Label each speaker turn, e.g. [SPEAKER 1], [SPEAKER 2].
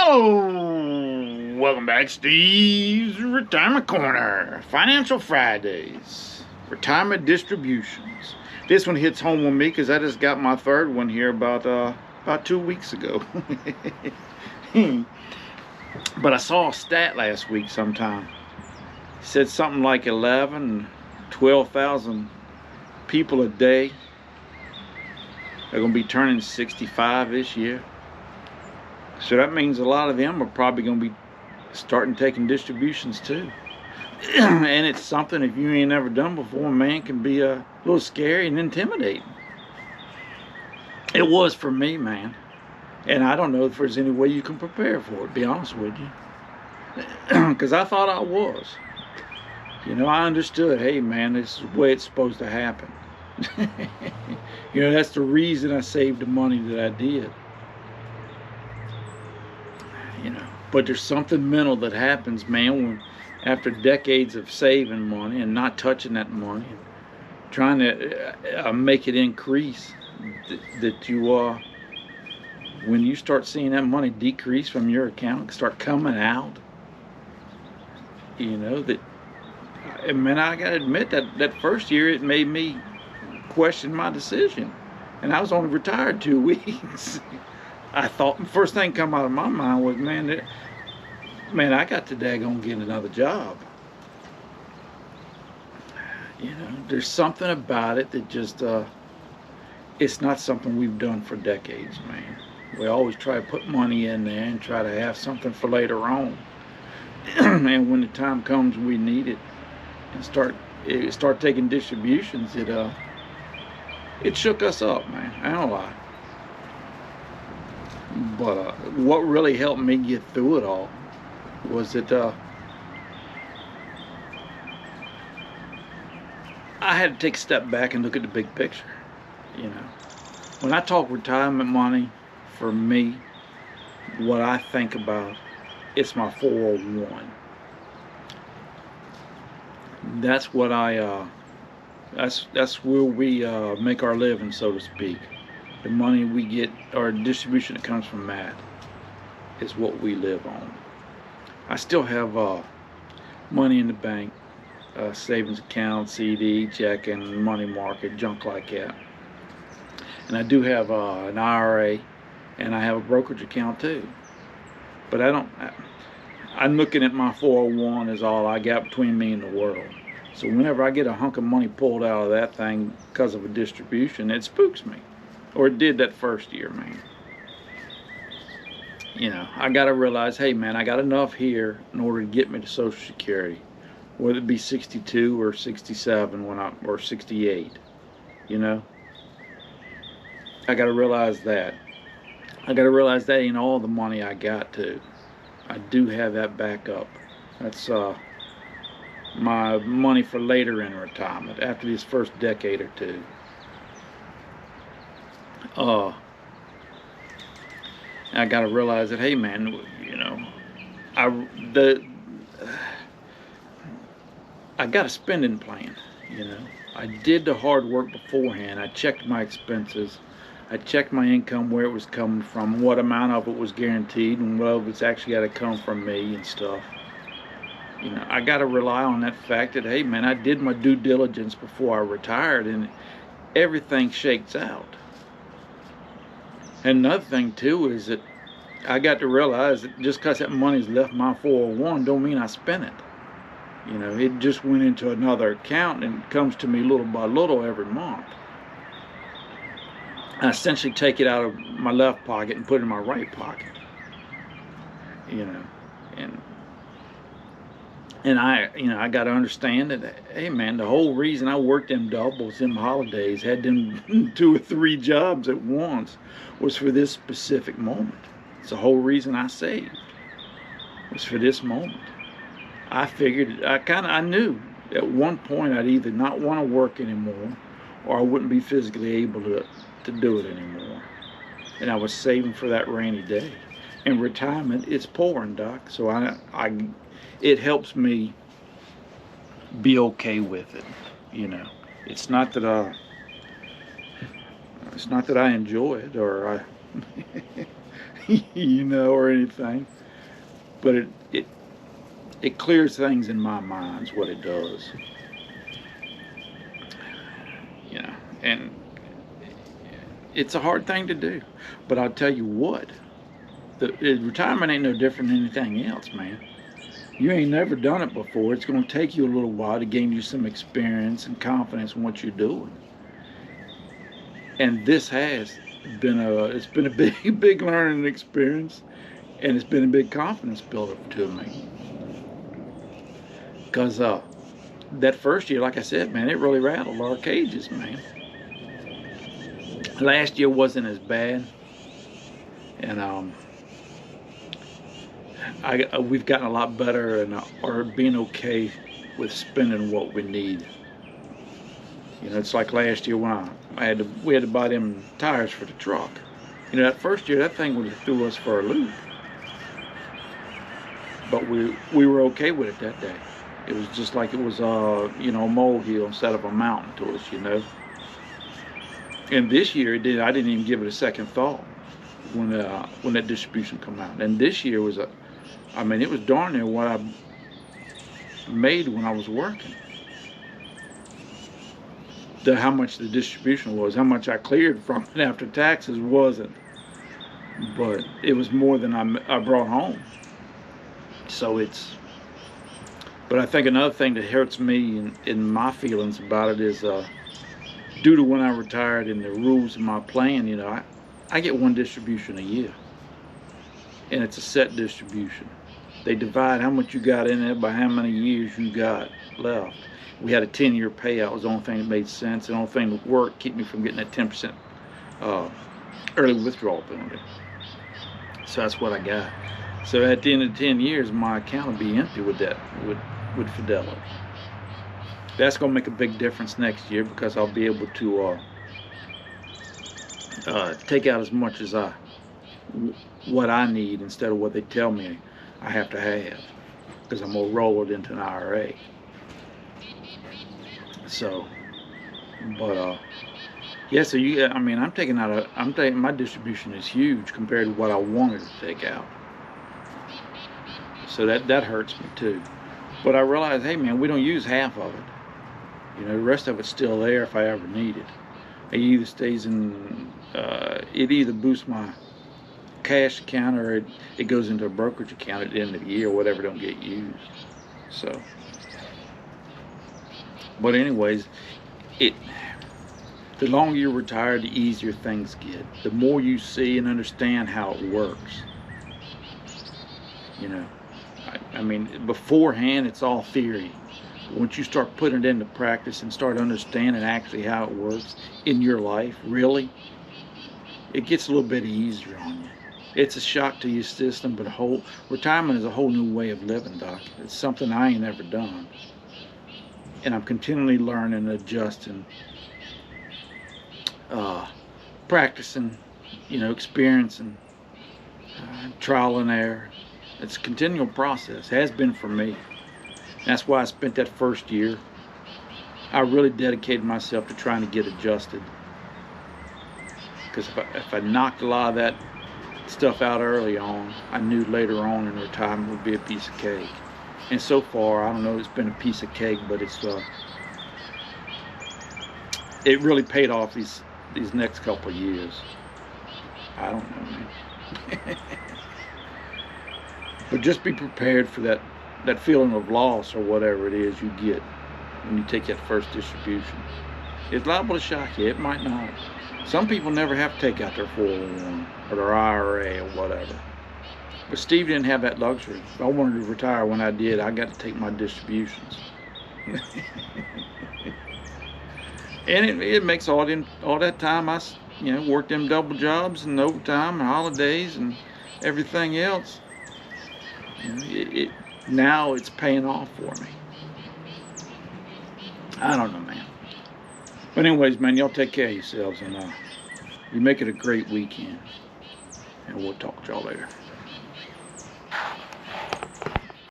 [SPEAKER 1] Hello, welcome back, Steve's Retirement Corner. Financial Fridays, retirement distributions. This one hits home with me because I just got my third one here about 2 weeks ago. But I saw a stat last week sometime. It said something like 11, 12,000 people a day are going to be turning 65 this year. So that means a lot of them are probably going to be starting taking distributions too. And it's something, if you ain't never done before, man, can be a little scary and intimidating. It was for me, man. And I don't know if there's any way you can prepare for it, to be honest with you. Because I thought I was. I understood, hey, man, this is the way it's supposed to happen. That's the reason I saved the money that I did. But there's something mental that happens, man, when after decades of saving money and not touching that money and trying to make it increase, that you when you start seeing that money decrease from your account, start coming out, that, man, I gotta admit that first year it made me question my decision, and I was only retired 2 weeks. I thought the first thing come out of my mind was, man, I got to daggone get another job. There's something about it that just, it's not something we've done for decades, man. We always try to put money in there and try to have something for later on. And when the time comes we need it and start taking distributions, it shook us up, man. I don't lie. But what really helped me get through it all was that I had to take a step back and look at the big picture. When I talk retirement money, for me, what I think about, it's my 401. That's what that's where we make our living, so to speak. The money we get, or distribution that comes from that, is what we live on. I still have money in the bank, savings account, CD, checking, money market, junk like that. And I do have an IRA, and I have a brokerage account too. But I'm looking at my 401 as all I got between me and the world. So whenever I get a hunk of money pulled out of that thing because of a distribution, it spooks me. Or it did that first year, man. I got to realize, hey, man, I got enough here in order to get me to Social Security, whether it be 62 or 67 or 68. I got to realize that. I got to realize that ain't all the money I got too. I do have that backup. That's my money for later in retirement, after this first decade or two. I got to realize that, hey, man, I got a spending plan. I did the hard work beforehand. I checked my expenses. I checked my income, where it was coming from, what amount of it was guaranteed, and what of it's actually got to come from me and stuff. I got to rely on that fact that, hey, man, I did my due diligence before I retired, and everything shakes out. And another thing too is that I got to realize that just because that money's left my 401 don't mean I spent it. It just went into another account and comes to me little by little every month. I essentially take it out of my left pocket and put it in my right pocket. And I got to understand that, hey, man, the whole reason I worked them doubles, them holidays, had them 2 or 3 jobs at once, was for this specific moment. It's the whole reason I saved, was for this moment. I figured, I knew at one point I'd either not want to work anymore, or I wouldn't be physically able to do it anymore. And I was saving for that rainy day. In retirement, it's pouring, Doc. So it helps me be okay with it. It's not that I enjoy it, or you know, or anything. But it clears things in my mind, is what it does. You know, and it's a hard thing to do. But I'll tell you what, retirement ain't no different than anything else, man. You ain't never done it before. It's going to take you a little while to gain you some experience and confidence in what you're doing. And this has it's been a big, big learning experience, and it's been a big confidence builder to me. Because that first year, like I said, man, it really rattled our cages, man. Last year wasn't as bad, and we've gotten a lot better and are being okay with spending what we need. You know, it's like last year when we had to buy them tires for the truck. You know, that first year, that thing would have threw us for a loop. But we were okay with it that day. It was just like it was you know, a molehill instead of a mountain to us, you know. And this year I didn't even give it a second thought when that distribution come out. And this year was I mean, it was darn near what I made when I was working. How much the distribution was, how much I cleared from it after taxes wasn't, but it was more than I brought home. So but I think another thing that hurts me in my feelings about it is due to when I retired and the rules of my plan, you know, I get one distribution a year, and it's a set distribution. They divide how much you got in there by how many years you got left. We had a 10-year payout. It was the only thing that made sense. The only thing that worked, keep me from getting that 10% early withdrawal penalty. So that's what I got. So at the end of 10 years, my account will be empty with that, with Fidelity. That's going to make a big difference next year because I'll be able to take out as much as what I need instead of what they tell me I have to have, because I'm going to roll it into an IRA. So, but yeah. So I mean, I'm taking my distribution is huge compared to what I wanted to take out. So that hurts me too. But I realize, hey man, we don't use half of it. You know, the rest of it's still there if I ever need it. It either stays in, it either boosts my cash account or it goes into a brokerage account at the end of the year, or whatever don't get used. So, but anyways, the longer you're retired, the easier things get. The more you see and understand how it works. You know, I mean, beforehand it's all theory. Once you start putting it into practice and start understanding actually how it works in your life, really, it gets a little bit easier on you. It's a shock to your system, but retirement is a whole new way of living, Doc. It's something I ain't ever done. And I'm continually learning, adjusting, practicing, you know, experiencing, trial and error. It's a continual process, has been for me. That's why I spent that first year. I really dedicated myself to trying to get adjusted. Because if I knocked a lot of that stuff out early on, I knew later on in retirement would be a piece of cake. And so far, I don't know, it's been a piece of cake, but it really paid off these next couple of years. I don't know, man. But just be prepared for that feeling of loss or whatever it is you get when you take that first distribution. It's liable to shock you. It might not. Some people never have to take out their 401 or their IRA or whatever. But Steve didn't have that luxury. If I wanted to retire when I did, I got to take my distributions. And it makes all that time I worked them double jobs and overtime and holidays and everything else. Now it's paying off for me. I don't know, man. But anyways, man, y'all take care of yourselves, and you make it a great weekend. And we'll talk to y'all later.